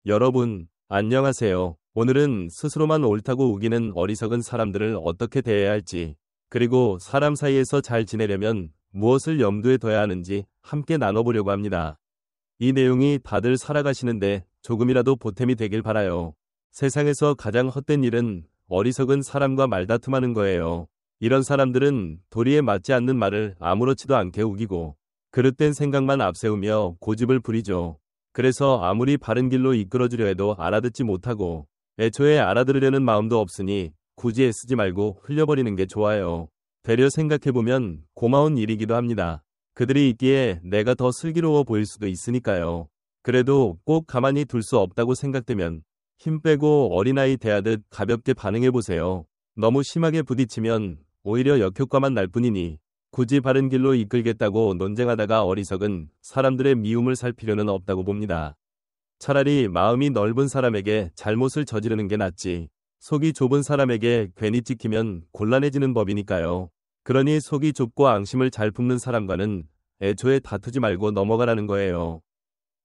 여러분, 안녕하세요. 오늘은 스스로만 옳다고 우기는 어리석은 사람들을 어떻게 대해야 할지, 그리고 사람 사이에서 잘 지내려면 무엇을 염두에 둬야 하는지 함께 나눠보려고 합니다. 이 내용이 다들 살아가시는데 조금이라도 보탬이 되길 바라요. 세상에서 가장 헛된 일은 어리석은 사람과 말다툼하는 거예요. 이런 사람들은 도리에 맞지 않는 말을 아무렇지도 않게 우기고 그릇된 생각만 앞세우며 고집을 부리죠. 그래서 아무리 바른 길로 이끌어주려 해도 알아듣지 못하고 애초에 알아들으려는 마음도 없으니 굳이 애쓰지 말고 흘려버리는 게 좋아요. 되려 생각해보면 고마운 일이기도 합니다. 그들이 있기에 내가 더 슬기로워 보일 수도 있으니까요. 그래도 꼭 가만히 둘 수 없다고 생각되면 힘 빼고 어린아이 대하듯 가볍게 반응해보세요. 너무 심하게 부딪히면 오히려 역효과만 날 뿐이니 굳이 바른 길로 이끌겠다고 논쟁하다가 어리석은 사람들의 미움을 살 필요는 없다고 봅니다. 차라리 마음이 넓은 사람에게 잘못을 저지르는 게 낫지. 속이 좁은 사람에게 괜히 찍히면 곤란해지는 법이니까요. 그러니 속이 좁고 앙심을 잘 품는 사람과는 애초에 다투지 말고 넘어가라는 거예요.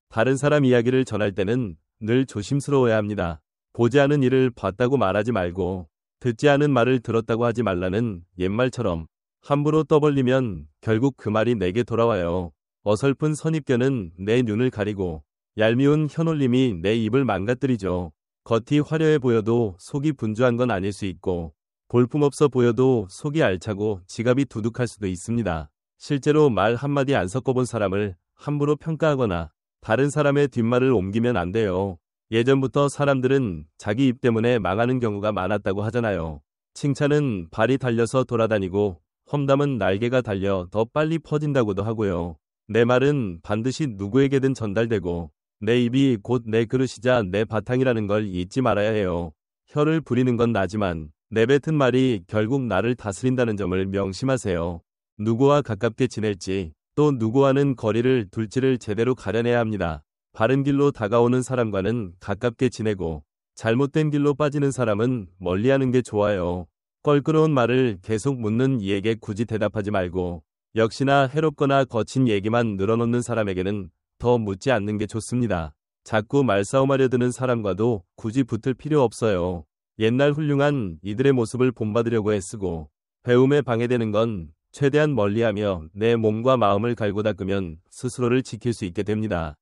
다른 사람 이야기를 전할 때는 늘 조심스러워야 합니다. 보지 않은 일을 봤다고 말하지 말고 듣지 않은 말을 들었다고 하지 말라는 옛말처럼 함부로 떠벌리면 결국 그 말이 내게 돌아와요. 어설픈 선입견은 내 눈을 가리고 얄미운 혀놀림이 내 입을 망가뜨리죠. 겉이 화려해 보여도 속이 분주한 건 아닐 수 있고 볼품없어 보여도 속이 알차고 지갑이 두둑할 수도 있습니다. 실제로 말 한마디 안 섞어본 사람을 함부로 평가하거나 다른 사람의 뒷말을 옮기면 안 돼요. 예전부터 사람들은 자기 입 때문에 망하는 경우가 많았다고 하잖아요. 칭찬은 발이 달려서 돌아다니고 험담은 날개가 달려 더 빨리 퍼진다고도 하고요. 내 말은 반드시 누구에게든 전달되고 내 입이 곧 내 그릇이자 내 바탕이라는 걸 잊지 말아야 해요. 혀를 부리는 건 나지만 내뱉은 말이 결국 나를 다스린다는 점을 명심하세요. 누구와 가깝게 지낼지 또 누구와는 거리를 둘지를 제대로 가려내야 합니다. 바른 길로 다가오는 사람과는 가깝게 지내고 잘못된 길로 빠지는 사람은 멀리하는 게 좋아요. 껄끄러운 말을 계속 묻는 이에게 굳이 대답하지 말고 역시나 해롭거나 거친 얘기만 늘어놓는 사람에게는 더 묻지 않는 게 좋습니다. 자꾸 말싸움하려 드는 사람과도 굳이 붙을 필요 없어요. 옛날 훌륭한 이들의 모습을 본받으려고 애쓰고 배움에 방해되는 건 최대한 멀리하며 내 몸과 마음을 갈고 닦으면 스스로를 지킬 수 있게 됩니다.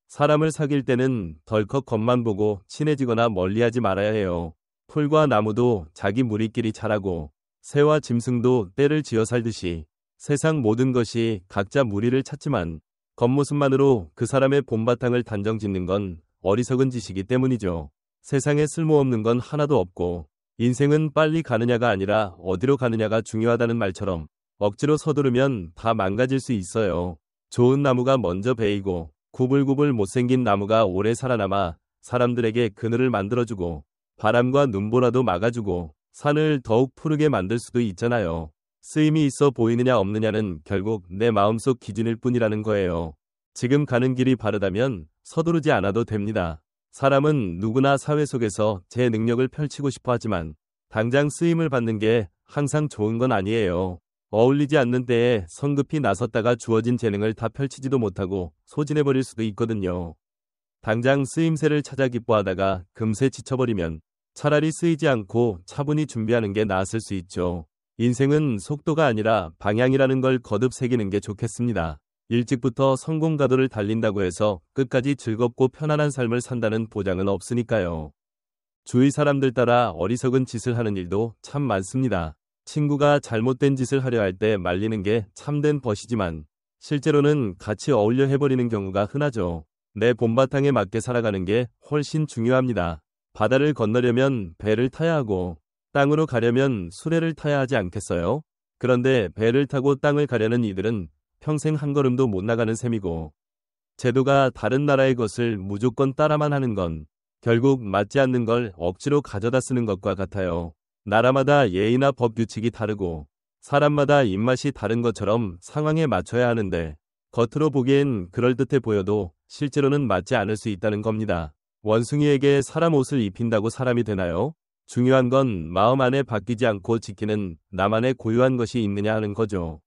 사람을 사귈 때는 덜컥 겉만 보고 친해지거나 멀리하지 말아야 해요. 풀과 나무도 자기 무리끼리 자라고 새와 짐승도 때를 지어 살듯이 세상 모든 것이 각자 무리를 찾지만 겉모습만으로 그 사람의 본바탕을 단정짓는 건 어리석은 짓이기 때문이죠. 세상에 쓸모없는 건 하나도 없고 인생은 빨리 가느냐가 아니라 어디로 가느냐가 중요하다는 말처럼 억지로 서두르면 다 망가질 수 있어요. 좋은 나무가 먼저 베이고 구불구불 못생긴 나무가 오래 살아남아 사람들에게 그늘을 만들어주고 바람과 눈보라도 막아주고 산을 더욱 푸르게 만들 수도 있잖아요. 쓰임이 있어 보이느냐 없느냐는 결국 내 마음속 기준일 뿐이라는 거예요. 지금 가는 길이 바르다면 서두르지 않아도 됩니다. 사람은 누구나 사회 속에서 제 능력을 펼치고 싶어 하지만 당장 쓰임을 받는 게 항상 좋은 건 아니에요. 어울리지 않는 때에 성급히 나섰다가 주어진 재능을 다 펼치지도 못하고 소진해버릴 수도 있거든요. 당장 쓰임새를 찾아 기뻐하다가 금세 지쳐버리면 차라리 쓰이지 않고 차분히 준비하는 게 나았을 수 있죠. 인생은 속도가 아니라 방향이라는 걸 거듭 새기는 게 좋겠습니다. 일찍부터 성공 가도를 달린다고 해서 끝까지 즐겁고 편안한 삶을 산다는 보장은 없으니까요. 주위 사람들 따라 어리석은 짓을 하는 일도 참 많습니다. 친구가 잘못된 짓을 하려 할 때 말리는 게 참된 벗이지만 실제로는 같이 어울려 해버리는 경우가 흔하죠. 내 본바탕에 맞게 살아가는 게 훨씬 중요합니다. 바다를 건너려면 배를 타야 하고 땅으로 가려면 수레를 타야 하지 않겠어요? 그런데 배를 타고 땅을 가려는 이들은 평생 한 걸음도 못 나가는 셈이고 제도가 다른 나라의 것을 무조건 따라만 하는 건 결국 맞지 않는 걸 억지로 가져다 쓰는 것과 같아요. 나라마다 예의나 법 규칙이 다르고 사람마다 입맛이 다른 것처럼 상황에 맞춰야 하는데 겉으로 보기엔 그럴듯해 보여도 실제로는 맞지 않을 수 있다는 겁니다. 원숭이에게 사람 옷을 입힌다고 사람이 되나요? 중요한 건 마음 안에 바뀌지 않고 지키는 나만의 고유한 것이 있느냐 하는 거죠.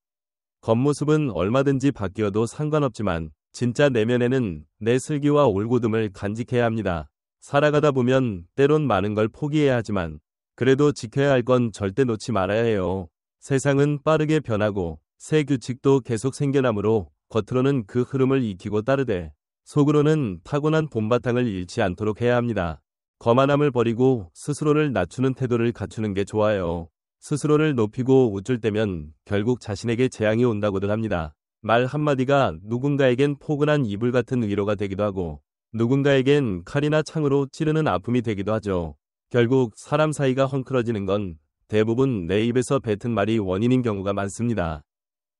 겉모습은 얼마든지 바뀌어도 상관없지만 진짜 내면에는 내 슬기와 올곧음을 간직해야 합니다. 살아가다 보면 때론 많은 걸 포기해야 하지만 그래도 지켜야 할 건 절대 놓지 말아야 해요. 세상은 빠르게 변하고 새 규칙도 계속 생겨나므로 겉으로는 그 흐름을 익히고 따르되 속으로는 타고난 본바탕을 잃지 않도록 해야 합니다. 거만함을 버리고 스스로를 낮추는 태도를 갖추는 게 좋아요. 스스로를 높이고 우쭐 때면 결국 자신에게 재앙이 온다고들 합니다. 말 한마디가 누군가에겐 포근한 이불 같은 위로가 되기도 하고 누군가에겐 칼이나 창으로 찌르는 아픔이 되기도 하죠. 결국 사람 사이가 헝클어지는 건 대부분 내 입에서 뱉은 말이 원인인 경우가 많습니다.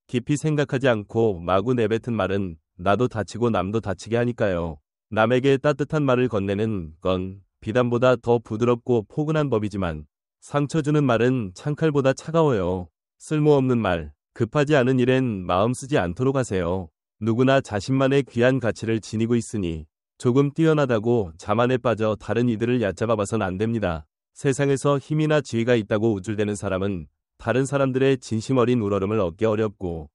깊이 생각하지 않고 마구 내뱉은 말은 나도 다치고 남도 다치게 하니까요. 남에게 따뜻한 말을 건네는 건 비단보다 더 부드럽고 포근한 법이지만 상처 주는 말은 창칼보다 차가워요. 쓸모없는 말, 급하지 않은 일엔 마음 쓰지 않도록 하세요. 누구나 자신만의 귀한 가치를 지니고 있으니 조금 뛰어나다고 자만에 빠져 다른 이들을 얕잡아 봐선 안 됩니다. 세상에서 힘이나 지위가 있다고 우쭐대는 사람은 다른 사람들의 진심 어린 우러름을 얻기 어렵고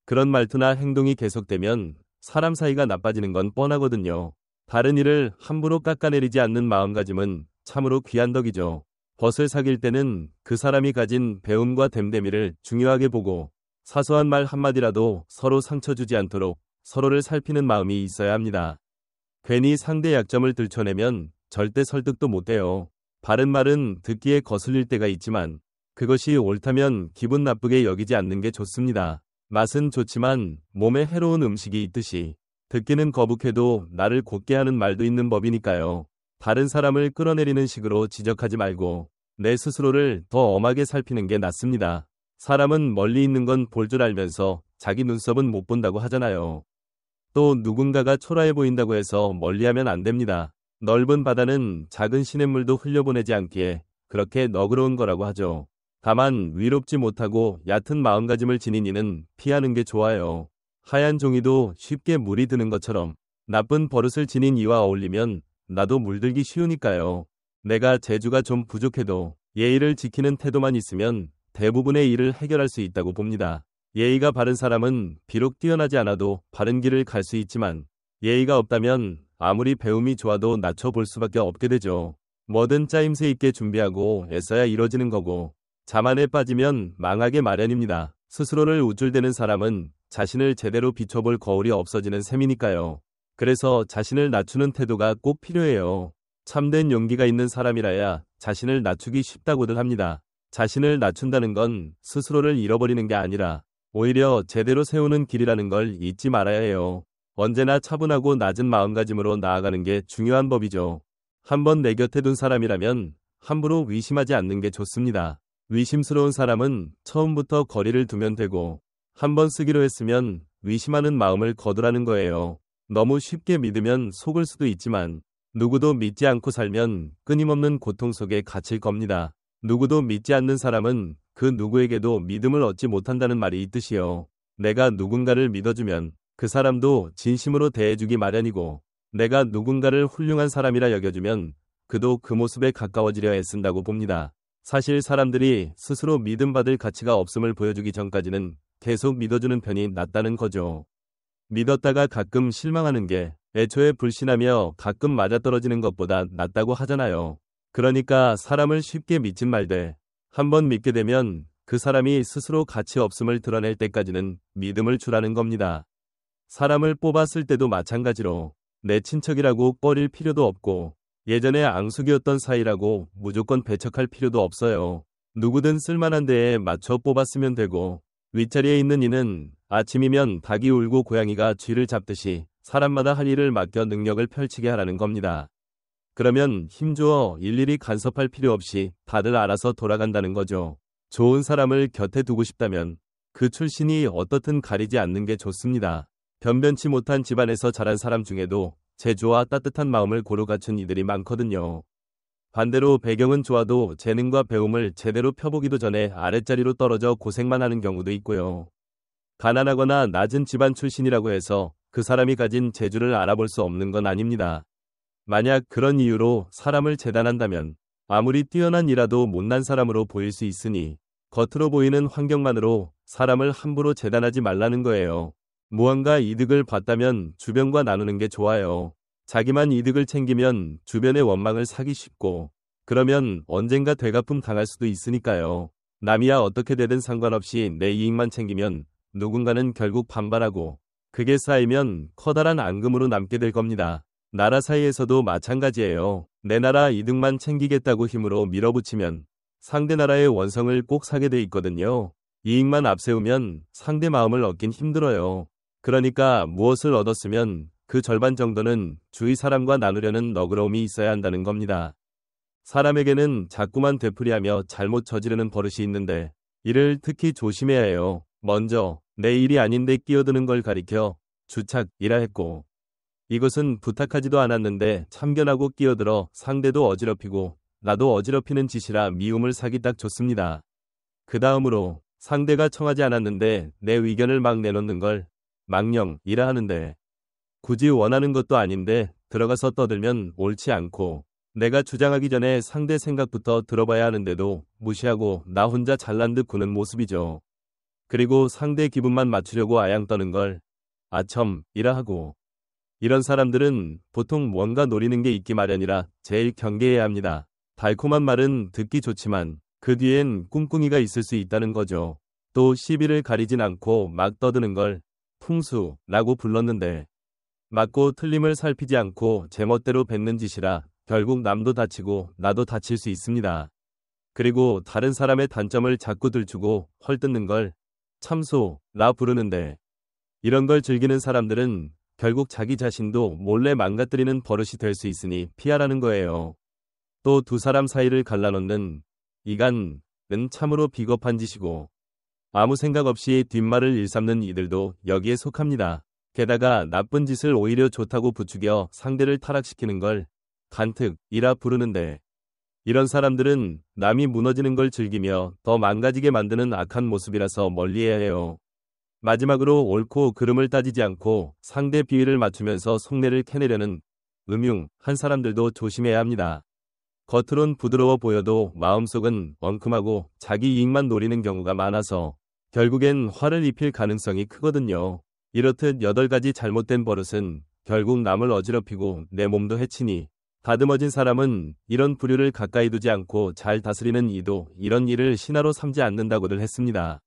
그런 말투나 행동이 계속되면 사람 사이가 나빠지는 건 뻔하거든요. 다른 이를 함부로 깎아내리지 않는 마음가짐은 참으로 귀한 덕이죠. 벗을 사귈 때는 그 사람이 가진 배움과 됨됨이를 중요하게 보고 사소한 말 한마디라도 서로 상처 주지 않도록 서로를 살피는 마음이 있어야 합니다. 괜히 상대 약점을 들춰내면 절대 설득도 못 돼요. 바른 말은 듣기에 거슬릴 때가 있지만 그것이 옳다면 기분 나쁘게 여기지 않는 게 좋습니다. 맛은 좋지만 몸에 해로운 음식이 있듯이 듣기는 거북해도 나를 곧게 하는 말도 있는 법이니까요. 다른 사람을 끌어내리는 식으로 지적하지 말고 내 스스로를 더 엄하게 살피는 게 낫습니다. 사람은 멀리 있는 건 볼 줄 알면서 자기 눈썹은 못 본다고 하잖아요. 또 누군가가 초라해 보인다고 해서 멀리하면 안 됩니다. 넓은 바다는 작은 시냇물도 흘려보내지 않기에 그렇게 너그러운 거라고 하죠. 다만 위롭지 못하고 얕은 마음가짐을 지닌 이는 피하는 게 좋아요. 하얀 종이도 쉽게 물이 드는 것처럼 나쁜 버릇을 지닌 이와 어울리면 나도 물들기 쉬우니까요. 내가 재주가 좀 부족해도 예의를 지키는 태도만 있으면 대부분의 일을 해결할 수 있다고 봅니다. 예의가 바른 사람은 비록 뛰어나지 않아도 바른 길을 갈 수 있지만 예의가 없다면 아무리 배움이 좋아도 낮춰볼 수밖에 없게 되죠. 뭐든 짜임새 있게 준비하고 애써야 이뤄지는 거고 자만에 빠지면 망하게 마련입니다. 스스로를 우쭐대는 사람은 자신을 제대로 비춰볼 거울이 없어지는 셈이니까요. 그래서 자신을 낮추는 태도가 꼭 필요해요. 참된 용기가 있는 사람이라야 자신을 낮추기 쉽다고들 합니다. 자신을 낮춘다는 건 스스로를 잃어버리는 게 아니라 오히려 제대로 세우는 길이라는 걸 잊지 말아야 해요. 언제나 차분하고 낮은 마음가짐으로 나아가는 게 중요한 법이죠. 한번 내 곁에 둔 사람이라면 함부로 의심하지 않는 게 좋습니다. 의심스러운 사람은 처음부터 거리를 두면 되고 한번 쓰기로 했으면 의심하는 마음을 거두라는 거예요. 너무 쉽게 믿으면 속을 수도 있지만 누구도 믿지 않고 살면 끊임없는 고통 속에 갇힐 겁니다. 누구도 믿지 않는 사람은 그 누구에게도 믿음을 얻지 못한다는 말이 있듯이요. 내가 누군가를 믿어주면 그 사람도 진심으로 대해주기 마련이고 내가 누군가를 훌륭한 사람이라 여겨주면 그도 그 모습에 가까워지려 애쓴다고 봅니다. 사실 사람들이 스스로 믿음받을 가치가 없음을 보여주기 전까지는 계속 믿어주는 편이 낫다는 거죠. 믿었다가 가끔 실망하는 게 애초에 불신하며 가끔 맞아떨어지는 것보다 낫다고 하잖아요. 그러니까 사람을 쉽게 믿진 말되 한번 믿게 되면 그 사람이 스스로 가치 없음을 드러낼 때까지는 믿음을 주라는 겁니다. 사람을 뽑았을 때도 마찬가지로 내 친척이라고 꺼릴 필요도 없고 예전에 앙숙이었던 사이라고 무조건 배척할 필요도 없어요. 누구든 쓸만한 데에 맞춰 뽑았으면 되고 윗자리에 있는 이는 아침이면 닭이 울고 고양이가 쥐를 잡듯이 사람마다 할 일을 맡겨 능력을 펼치게 하라는 겁니다. 그러면 힘주어 일일이 간섭할 필요 없이 다들 알아서 돌아간다는 거죠. 좋은 사람을 곁에 두고 싶다면 그 출신이 어떻든 가리지 않는 게 좋습니다. 변변치 못한 집안에서 자란 사람 중에도 재주와 따뜻한 마음을 고루 갖춘 이들이 많거든요. 반대로 배경은 좋아도 재능과 배움을 제대로 펴보기도 전에 아랫자리로 떨어져 고생만 하는 경우도 있고요. 가난하거나 낮은 집안 출신이라고 해서 그 사람이 가진 재주를 알아볼 수 없는 건 아닙니다. 만약 그런 이유로 사람을 재단한다면 아무리 뛰어난 이라도 못난 사람으로 보일 수 있으니 겉으로 보이는 환경만으로 사람을 함부로 재단하지 말라는 거예요. 무언가 이득을 봤다면 주변과 나누는 게 좋아요. 자기만 이득을 챙기면 주변의 원망을 사기 쉽고, 그러면 언젠가 되갚음 당할 수도 있으니까요. 남이야 어떻게 되든 상관없이 내 이익만 챙기면 누군가는 결국 반발하고, 그게 쌓이면 커다란 앙금으로 남게 될 겁니다. 나라 사이에서도 마찬가지예요. 내 나라 이득만 챙기겠다고 힘으로 밀어붙이면 상대 나라의 원성을 꼭 사게 돼 있거든요. 이익만 앞세우면 상대 마음을 얻긴 힘들어요. 그러니까 무엇을 얻었으면 그 절반 정도는 주위 사람과 나누려는 너그러움이 있어야 한다는 겁니다. 사람에게는 자꾸만 되풀이하며 잘못 저지르는 버릇이 있는데 이를 특히 조심해야 해요. 먼저 내 일이 아닌데 끼어드는 걸 가리켜 주착이라 했고, 이것은 부탁하지도 않았는데 참견하고 끼어들어 상대도 어지럽히고 나도 어지럽히는 짓이라 미움을 사기 딱 좋습니다. 그 다음으로 상대가 청하지 않았는데 내 의견을 막 내놓는 걸 망령이라 하는데, 굳이 원하는 것도 아닌데 들어가서 떠들면 옳지 않고, 내가 주장하기 전에 상대 생각부터 들어봐야 하는데도 무시하고 나 혼자 잘난 듯 구는 모습이죠. 그리고 상대 기분만 맞추려고 아양 떠는 걸 아첨이라 하고, 이런 사람들은 보통 뭔가 노리는 게 있기 마련이라 제일 경계해야 합니다. 달콤한 말은 듣기 좋지만 그 뒤엔 꿍꿍이가 있을 수 있다는 거죠. 또 시비를 가리진 않고 막 떠드는 걸 풍수라고 불렀는데, 맞고 틀림을 살피지 않고 제멋대로 뱉는 짓이라 결국 남도 다치고 나도 다칠 수 있습니다. 그리고 다른 사람의 단점을 자꾸 들추고 헐뜯는 걸 참소라 부르는데, 이런 걸 즐기는 사람들은 결국 자기 자신도 몰래 망가뜨리는 버릇이 될 수 있으니 피하라는 거예요. 또 두 사람 사이를 갈라놓는 이간은 참으로 비겁한 짓이고, 아무 생각 없이 뒷말을 일삼는 이들도 여기에 속합니다. 게다가 나쁜 짓을 오히려 좋다고 부추겨 상대를 타락시키는 걸 간특이라 부르는데, 이런 사람들은 남이 무너지는 걸 즐기며 더 망가지게 만드는 악한 모습이라서 멀리해야 해요. 마지막으로 옳고 그름을 따지지 않고 상대 비위를 맞추면서 속내를 캐내려는 음흉한 사람들도 조심해야 합니다. 겉으론 부드러워 보여도 마음속은 엉큼하고 자기 이익만 노리는 경우가 많아서 결국엔 화를 입힐 가능성이 크거든요. 이렇듯 8가지 잘못된 버릇은 결국 남을 어지럽히고 내 몸도 해치니, 다듬어진 사람은 이런 부류를 가까이 두지 않고 잘 다스리는 이도 이런 일을 신화로 삼지 않는다고들 했습니다.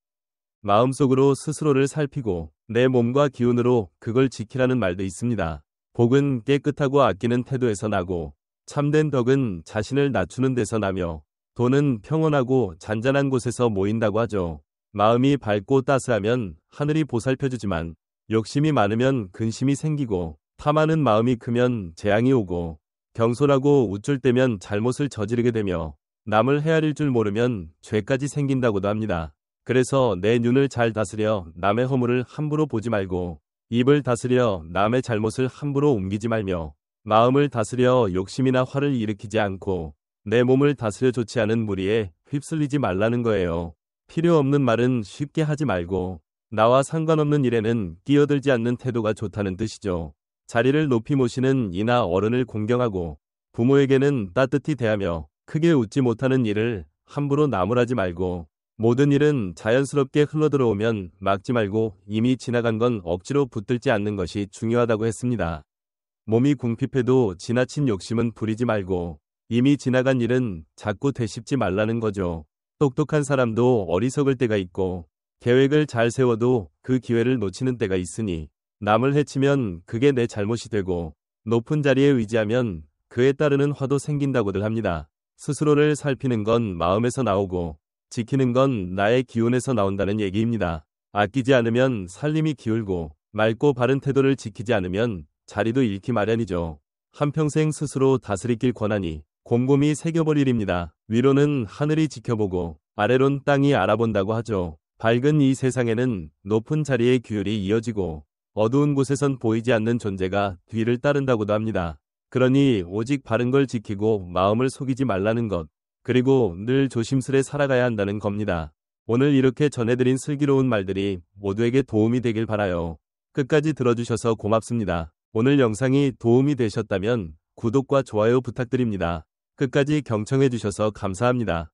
마음속으로 스스로를 살피고 내 몸과 기운으로 그걸 지키라는 말도 있습니다. 복은 깨끗하고 아끼는 태도에서 나고, 참된 덕은 자신을 낮추는 데서 나며, 돈은 평온하고 잔잔한 곳에서 모인다고 하죠. 마음이 밝고 따스하면 하늘이 보살펴주지만 욕심이 많으면 근심이 생기고, 탐하는 마음이 크면 재앙이 오고, 경솔하고 우쭐대면 잘못을 저지르게 되며, 남을 헤아릴 줄 모르면 죄까지 생긴다고도 합니다. 그래서 내 눈을 잘 다스려 남의 허물을 함부로 보지 말고, 입을 다스려 남의 잘못을 함부로 옮기지 말며, 마음을 다스려 욕심이나 화를 일으키지 않고, 내 몸을 다스려 좋지 않은 무리에 휩쓸리지 말라는 거예요. 필요 없는 말은 쉽게 하지 말고, 나와 상관없는 일에는 끼어들지 않는 태도가 좋다는 뜻이죠. 자리를 높이 모시는 이나 어른을 공경하고, 부모에게는 따뜻히 대하며 크게 웃지 못하는 일을 함부로 나무라지 말고, 모든 일은 자연스럽게 흘러들어오면 막지 말고 이미 지나간 건 억지로 붙들지 않는 것이 중요하다고 했습니다. 몸이 궁핍해도 지나친 욕심은 부리지 말고, 이미 지나간 일은 자꾸 되씹지 말라는 거죠. 똑똑한 사람도 어리석을 때가 있고, 계획을 잘 세워도 그 기회를 놓치는 때가 있으니, 남을 해치면 그게 내 잘못이 되고, 높은 자리에 의지하면 그에 따르는 화도 생긴다고들 합니다. 스스로를 살피는 건 마음에서 나오고, 지키는 건 나의 기운에서 나온다는 얘기입니다. 아끼지 않으면 살림이 기울고, 맑고 바른 태도를 지키지 않으면 자리도 잃기 마련이죠. 한평생 스스로 다스리길 권하니 곰곰이 새겨버리립니다. 위로는 하늘이 지켜보고 아래론 땅이 알아본다고 하죠. 밝은 이 세상에는 높은 자리의 규율이 이어지고, 어두운 곳에선 보이지 않는 존재가 뒤를 따른다고도 합니다. 그러니 오직 바른 걸 지키고 마음을 속이지 말라는 것, 그리고 늘 조심스레 살아가야 한다는 겁니다. 오늘 이렇게 전해드린 슬기로운 말들이 모두에게 도움이 되길 바라요. 끝까지 들어주셔서 고맙습니다. 오늘 영상이 도움이 되셨다면 구독과 좋아요 부탁드립니다. 끝까지 경청해주셔서 감사합니다.